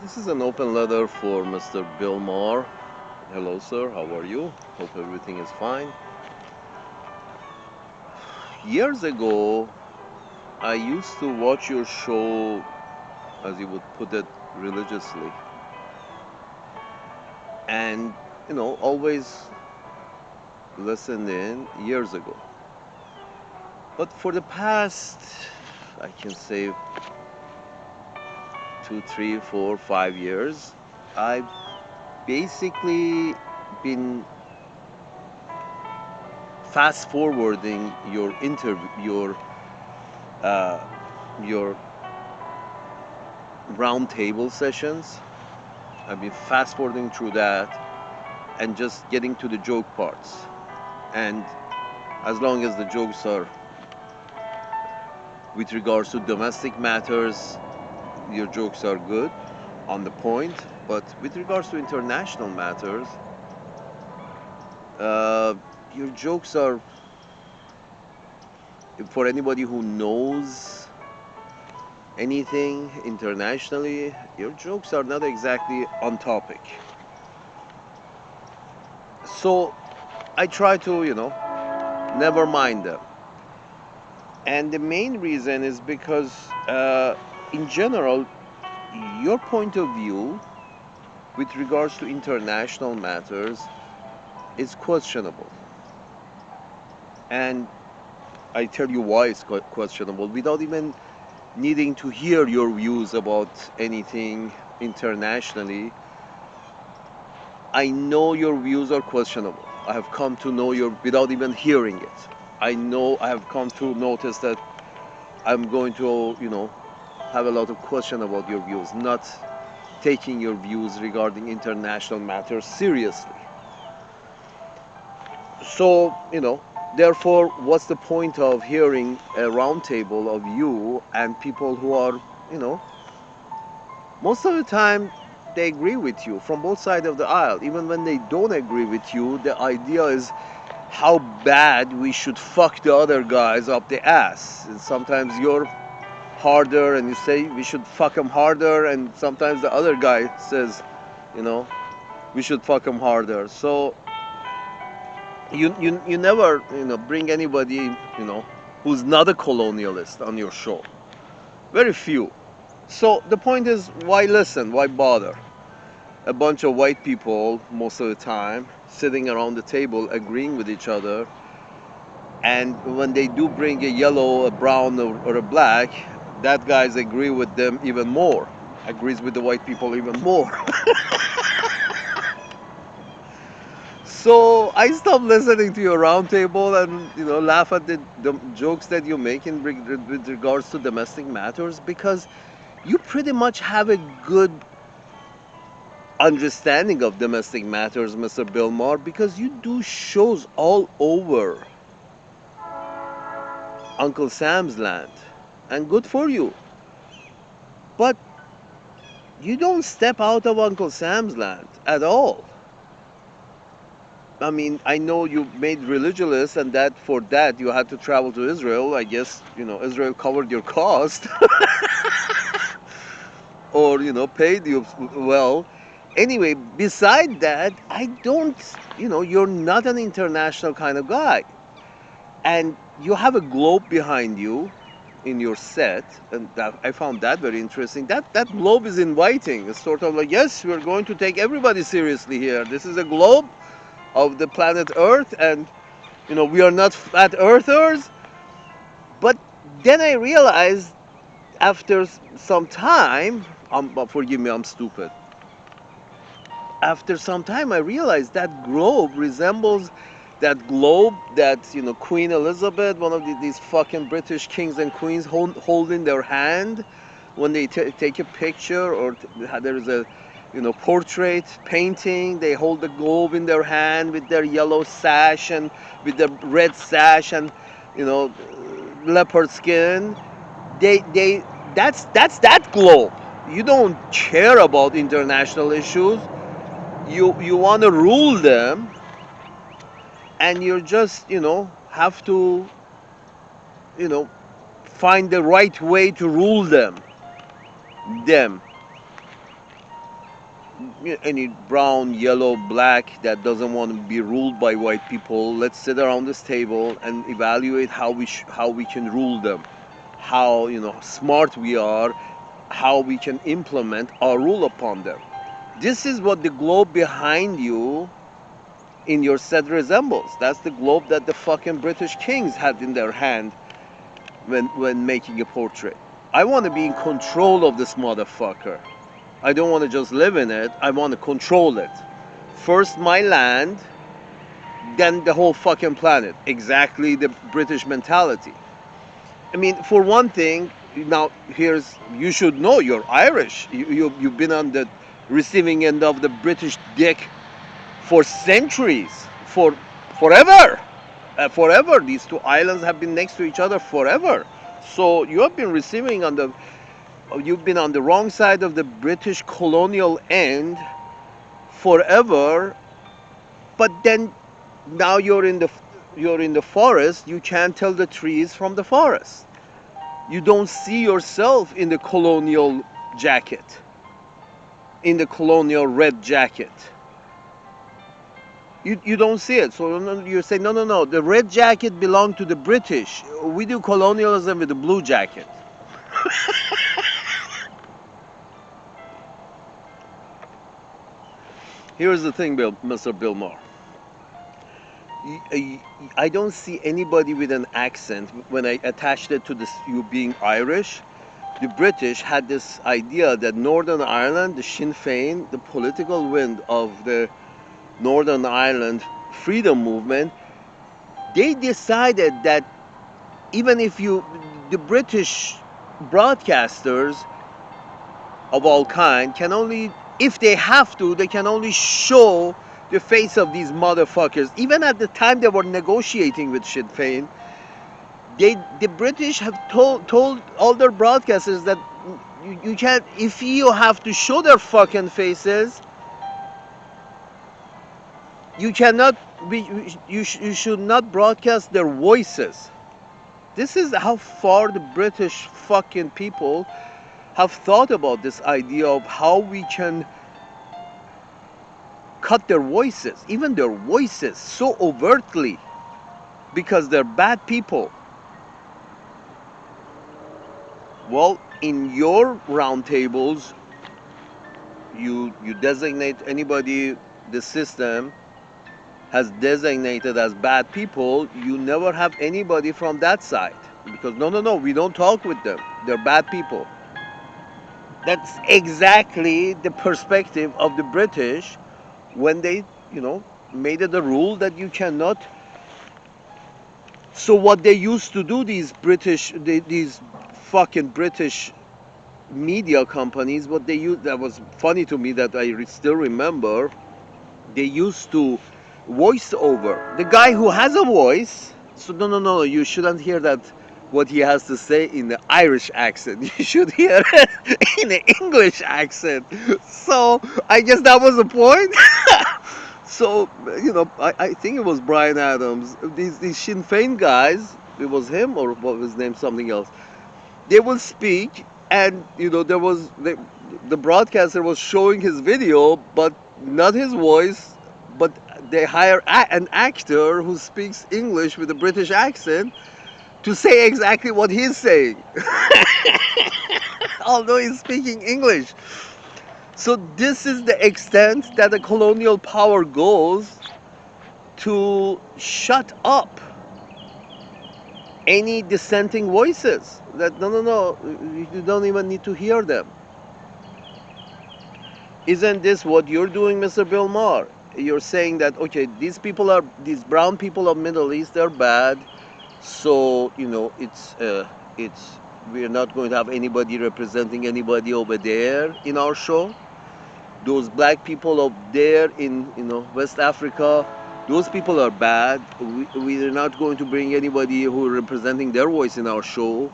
This is an open letter for Mr. Bill Maher. Hello, sir. How are you? Hope everything is fine. Years ago, I used to watch your show, as you would put it, religiously, and always listened in years ago. But for the past, I can say 2, 3, 4, 5 years, I've basically been fast forwarding your interview, uh, your round table sessions. I've been fast forwarding through that and just getting to the joke parts. And as long as the jokes are with regards to domestic matters, your jokes are good, on the point. But with regards to international matters, uh, your jokes are, for anybody who knows anything internationally, your jokes are not exactly on topic. So I try to, never mind them. And the main reason is because, in general, your point of view with regards to international matters is questionable. And I tell you why it's questionable without even needing to hear your views about anything internationally. I know your views are questionable. I have come to know your without even hearing it. I have come to notice that I'm going to, have a lot of question about your views, not taking your views regarding international matters seriously. So, therefore, what's the point of hearing a roundtable of you and people who are, you know, most of the time they agree with you from both sides of the aisle. Even when they don't agree with you, the idea is how bad we should fuck the other guys up the ass. And sometimes you're harder and you say we should fuck them harder, and sometimes the other guy says, you know, we should fuck them harder. So you never bring anybody who's not a colonialist on your show. Very few. So the point is, why listen? Why bother? A bunch of white people most of the time sitting around the table agreeing with each other, and when they do bring a yellow, a brown, or a black, that guys agree with them even more, agrees with the white people even more. So I stopped listening to your roundtable and laugh at the jokes that you make with regards to domestic matters, because you pretty much have a good understanding of domestic matters, Mr. Bilmar, because you do shows all over Uncle Sam's land, and good for you. But you don't step out of Uncle Sam's land at all. I mean, I know you made religious, and that for that you had to travel to Israel. I guess Israel covered your cost, or paid you well. Anyway, beside that, I don't. You're not an international kind of guy, and you have a globe behind you in your set, and I found that very interesting. That globe is inviting. It's sort of like, yes, we're going to take everybody seriously here. This is a globe of the planet Earth, and we are not flat earthers. But then I realized after some time, forgive me, I'm stupid. After some time, I realized that globe resembles that globe that Queen Elizabeth, one of these fucking British kings and queens, hold in their hand when they take a picture, or there's a portrait painting. They hold the globe in their hand with their yellow sash and with the red sash and you know leopard skin. They that's that globe. You don't care about international issues. You want to rule them, and you're just have to you know find the right way to rule them. any brown, yellow, black that doesn't want to be ruled by white people. Let's sit around this table and evaluate how we can rule them, how smart we are, how we can implement our rule upon them. This is what the globe behind you in your set resembles. That's the globe that the fucking British kings had in their hand when making a portrait. I want to be in control of this motherfucker. I don't want to just live in it. I want to control it. First my land, then the whole fucking planet. Exactly the British mentality. I mean, for one thing, now you should know you're Irish. You've been on the receiving end of the British dick for centuries, for forever. Forever. These two islands have been next to each other forever. So you have been receiving you've been on the wrong side of the British colonial end forever. But then now you're in the forest. You can't tell the trees from the forest. You don't see yourself in the colonial jacket, in the colonial red jacket. You don't see it. So you say, no, no, no. The red jacket belonged to the British. We do colonialism with the blue jacket. Here's the thing, Mr. Bill Maher. I don't see anybody with an accent. When I attached it to this, you being Irish, the British had this idea that Northern Ireland, the Sinn Féin, the political wind of the Northern Ireland freedom movement, they decided that even if the British broadcasters of all kind can only, if they have to, they can only show the face of these motherfuckers. Even at the time they were negotiating with Sinn Féin, the British have told all their broadcasters that you can't, if you have to show their fucking faces, you cannot be, you should not broadcast their voices. This is how far the British fucking people have thought about this idea of how we can cut their voices, even their voices, so overtly, because they're bad people. Well, in your roundtables, you designate anybody the system has designated as bad people. You never have anybody from that side, because no, we don't talk with them. They're bad people. That's exactly the perspective of the British when they, made it a rule that you cannot. So what they used to do, these fucking British media companies, what they used, that was funny to me that I still remember, they used to voice over. The guy who has a voice, so no, you shouldn't hear that what he has to say in the Irish accent. You should hear it in the English accent. So I guess that was the point. So, I think it was Brian Adams. These Sinn Féin guys, it was him or what was his name, something else. They will speak, and there was the broadcaster was showing his video, but not his voice. But they hire an actor who speaks English with a British accent to say exactly what he's saying, although he's speaking English. So this is the extent that the colonial power goes to shut up any dissenting voices. That no, you don't even need to hear them. Isn't this what you're doing, Mr. Bill Maher? You're saying that, okay, these brown people of Middle East, they're bad, so it's we're not going to have anybody representing anybody over there in our show. Those black people up there in West Africa, those people are bad. We are not going to bring anybody who are representing their voice in our show.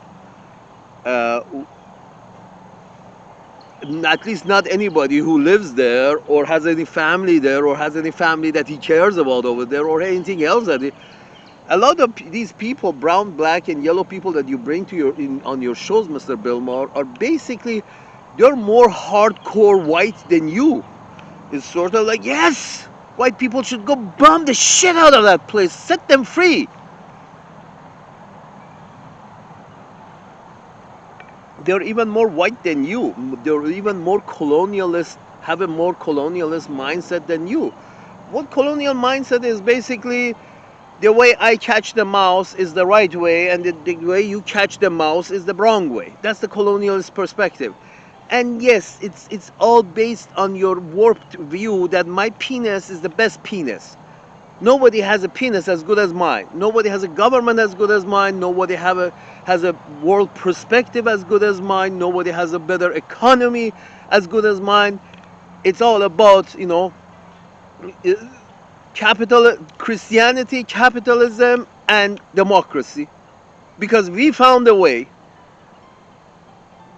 At least not anybody who lives there or has any family there or has any family that he cares about over there or anything else a lot of these people, brown, black, and yellow people that you bring to on your shows, Mr. Bill Maher, are basically, they're more hardcore white than you. It's sort of like, yes, white people should go bomb the shit out of that place, set them free. They're even more white than you. They're even more colonialist, have a more colonialist mindset than you. What colonial mindset is basically the way I catch the mouse is the right way, and the way you catch the mouse is the wrong way. That's the colonialist perspective. And yes, it's all based on your warped view that my penis is the best penis. Nobody has a penis as good as mine. Nobody has a government as good as mine. Nobody has a world perspective as good as mine. Nobody has a better economy as good as mine. It's all about, capital Christianity, capitalism, and democracy. Because we found a way.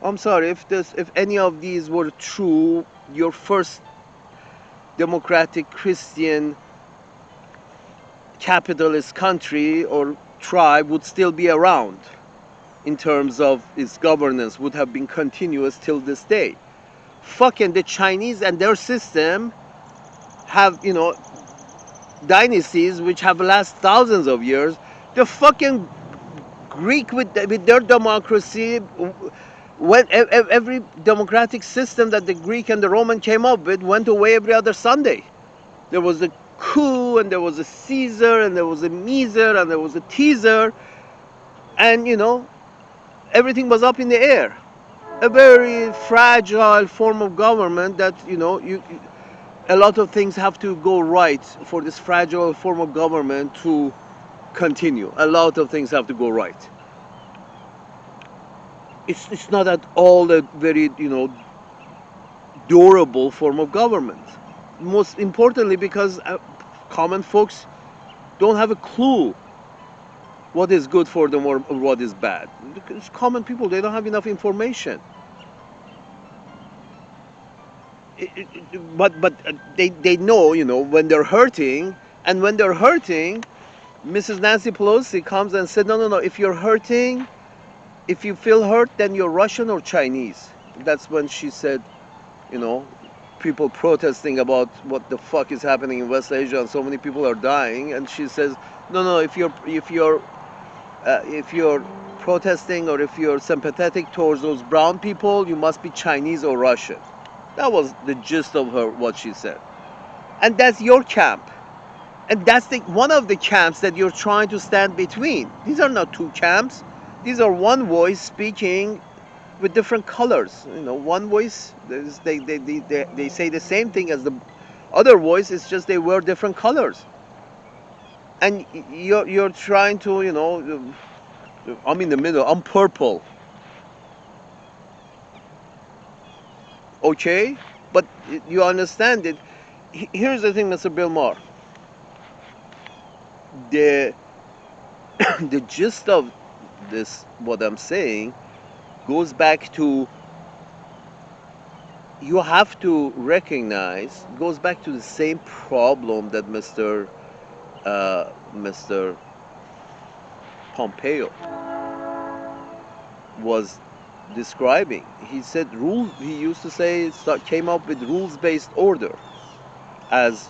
I'm sorry if any of these were true, your first democratic Christian capitalist country or tribe would still be around in terms of its governance, would have been continuous till this day. Fucking the Chinese and their system have, dynasties which have lasted thousands of years. The fucking Greek with their democracy, when every democratic system that the Greek and the Roman came up with went away every other Sunday. There was a coup, and there was a Caesar, and there was a Miser, and there was a teaser, and everything was up in the air. A very fragile form of government that a lot of things have to go right for this fragile form of government to continue. A lot of things have to go right. It's not at all a very durable form of government. Most importantly, because common folks don't have a clue what is good for them or what is bad. It's common people, they don't have enough information. But they know, when they're hurting, and when they're hurting, Mrs. Nancy Pelosi comes and said, no, no, no, if you're hurting, if you feel hurt, then you're Russian or Chinese. That's when she said, you know, people protesting about what the fuck is happening in West Asia and so many people are dying, and she says, no, no, if you're protesting or if you're sympathetic towards those brown people, you must be Chinese or Russian. That was the gist of her what she said, and that's your camp, and that's one of the camps that you're trying to stand between. These are not two camps. These are one voice speaking with different colors. One voice, they say the same thing as the other voice. It's just they wear different colors. And you're trying to, I'm in the middle. I'm purple. Okay, but you understand it. Here's the thing, Mr. Bill Maher. The the gist of this, what I'm saying, goes back to, you have to recognize, goes back to the same problem that Mr. Pompeo was describing. He said he used to say, came up with rules-based order as,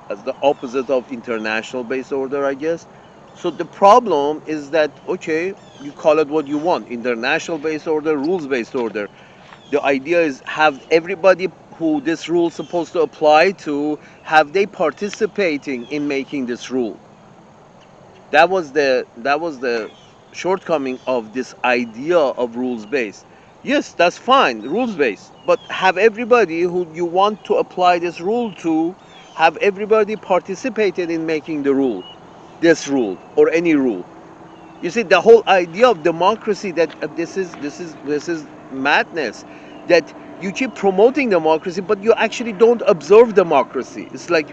as the opposite of international based order, I guess. So the problem is that, okay, you call it what you want, international based order, rules based order. The idea is, have everybody who this rule is supposed to apply to, have they participating in making this rule. That was the shortcoming of this idea of rules based. Yes, that's fine, rules based, but have everybody who you want to apply this rule to, have everybody participated in making the rule, this rule or any rule. You see, the whole idea of democracy, that this is madness, that you keep promoting democracy but you actually don't observe democracy. It's like,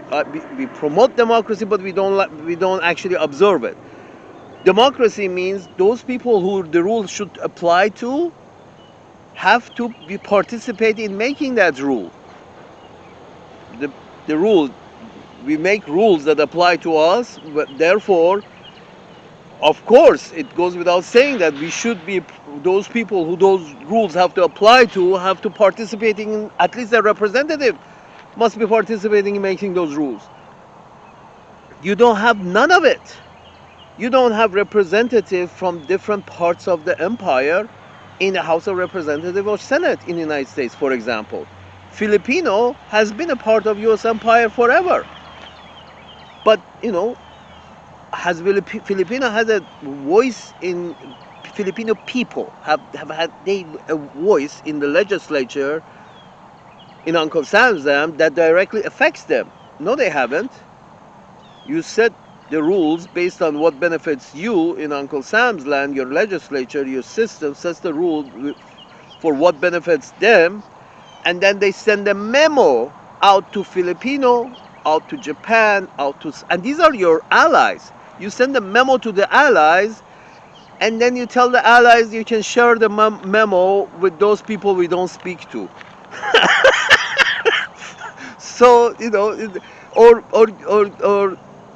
we promote democracy but we don't actually observe it. Democracy means those people who the rules should apply to have to be participate in making that rule. The the rule, we make rules that apply to us, but therefore, of course, it goes without saying that we should be, those people who those rules have to apply to have to participate in at least a representative must be participating in making those rules. You don't have none of it. You don't have representative from different parts of the empire in the House of Representatives or Senate in the United States, for example. Filipino has been a part of U.S. empire forever. But, has Filipino has a voice in Filipino people have had a voice in the legislature in Uncle Sam's Land that directly affects them. No, they haven't. You set the rules based on what benefits you in Uncle Sam's Land. Your legislature, your system sets the rule for what benefits them, and then they send a memo out to Filipino, out to Japan, and these are your allies. You send a memo to the allies, and then you tell the allies you can share the memo with those people we don't speak to. So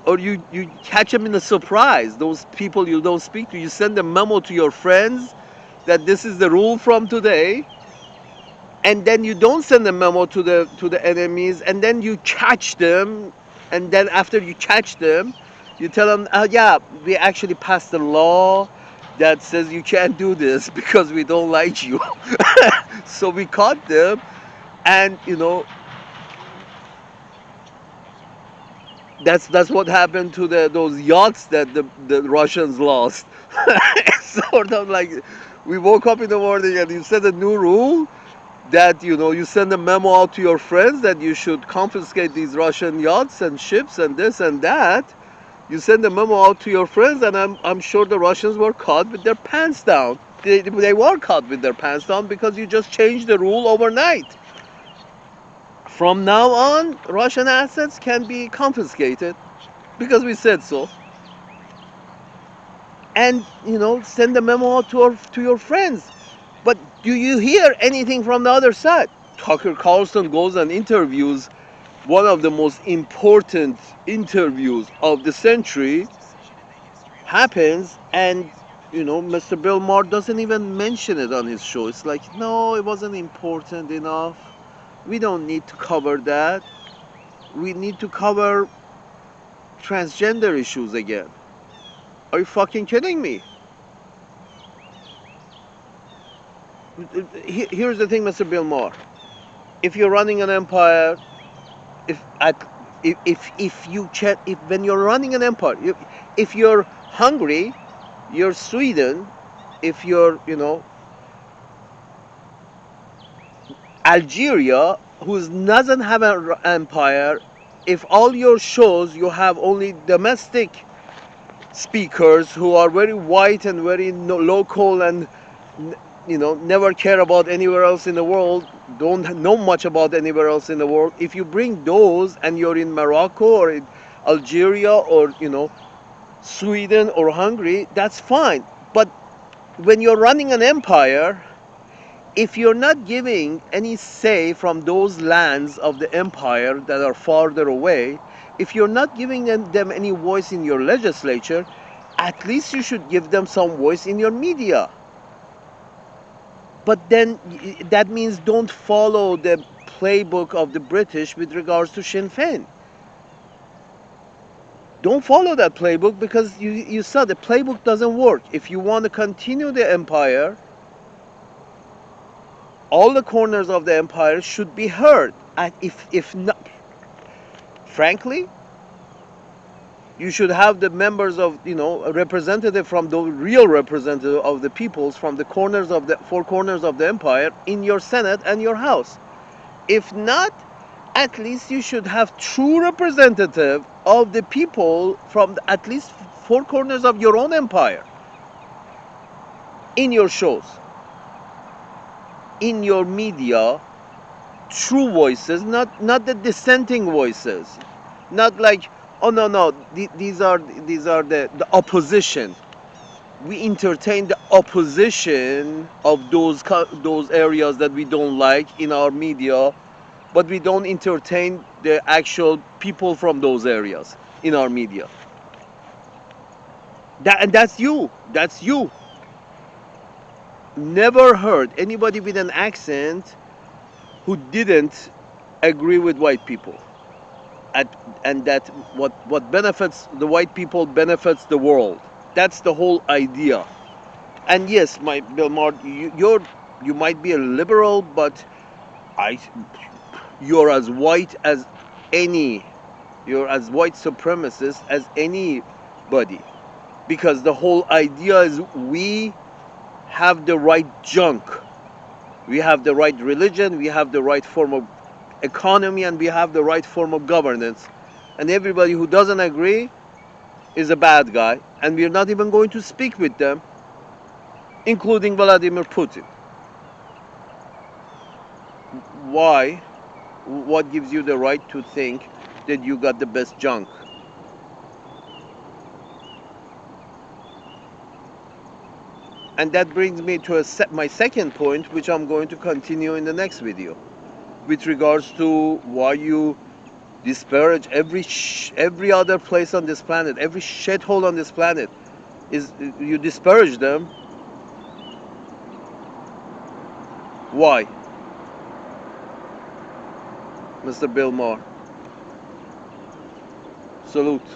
or you catch them in a surprise. Those people you don't speak to, you send a memo to your friends that this is the rule from today, and then you don't send a memo to the enemies, and then you catch them, and then after you catch them, you tell them, yeah, we actually passed a law that says you can't do this because we don't like you. So we caught them, and that's what happened to those yachts that the Russians lost. It's sort of like we woke up in the morning and you set a new rule that you send a memo out to your friends that you should confiscate these Russian yachts and ships and this and that. You send a memo out to your friends, and I'm sure the Russians were caught with their pants down. They were caught with their pants down because you just changed the rule overnight. From now on, Russian assets can be confiscated because we said so. And send a memo out to your friends. But do you hear anything from the other side? Tucker Carlson goes and interviews one of the most important interviews of the century happens, and Mr. Bill Maher doesn't even mention it on his show. It's like, no, it wasn't important enough. We don't need to cover that. We need to cover transgender issues again. Are you fucking kidding me? Here's the thing, Mr. Bill Maher. If you're running an empire, if when you're running an empire, if you're Hungary, you're Sweden, if you're Algeria, who doesn't have an empire, if all your shows you have only domestic speakers who are very white and very local and never care about anywhere else in the world, don't know much about anywhere else in the world, if you bring those and you're in Morocco or in Algeria or Sweden or Hungary, that's fine. But when you're running an empire, if you're not giving any say from those lands of the empire that are farther away, if you're not giving them any voice in your legislature, at least you should give them some voice in your media. But then that means don't follow the playbook of the British with regards to Sinn Féin. Don't follow that playbook, because you saw the playbook doesn't work. If you want to continue the empire, all the corners of the empire should be heard. And if not, frankly, you should have the members of, a representative from the real representative of the peoples from the four corners of the empire in your Senate and your House. If not, at least you should have true representative of the people from at least four corners of your own empire in your shows, in your media. True voices, not the dissenting voices, not like, oh no, these are the opposition. We entertain the opposition of those areas that we don't like in our media, but we don't entertain the actual people from those areas in our media. That's you. That's you. Never heard anybody with an accent who didn't agree with white people, at, and that what benefits the white people benefits the world. That's the whole idea. And yes, my Bill Maher, you might be a liberal, but I you're as white as any. You're as white supremacist as anybody, because the whole idea is we have the right junk. We have the right religion, we have the right form of economy, and we have the right form of governance. And everybody who doesn't agree is a bad guy, and we're not even going to speak with them, including Vladimir Putin. Why? What gives you the right to think that you got the best junk? And that brings me to my second point, which I'm going to continue in the next video, with regards to why you disparage every other place on this planet, every shithole on this planet. Is you disparage them? Why, Mr. Bill Maher? Salute.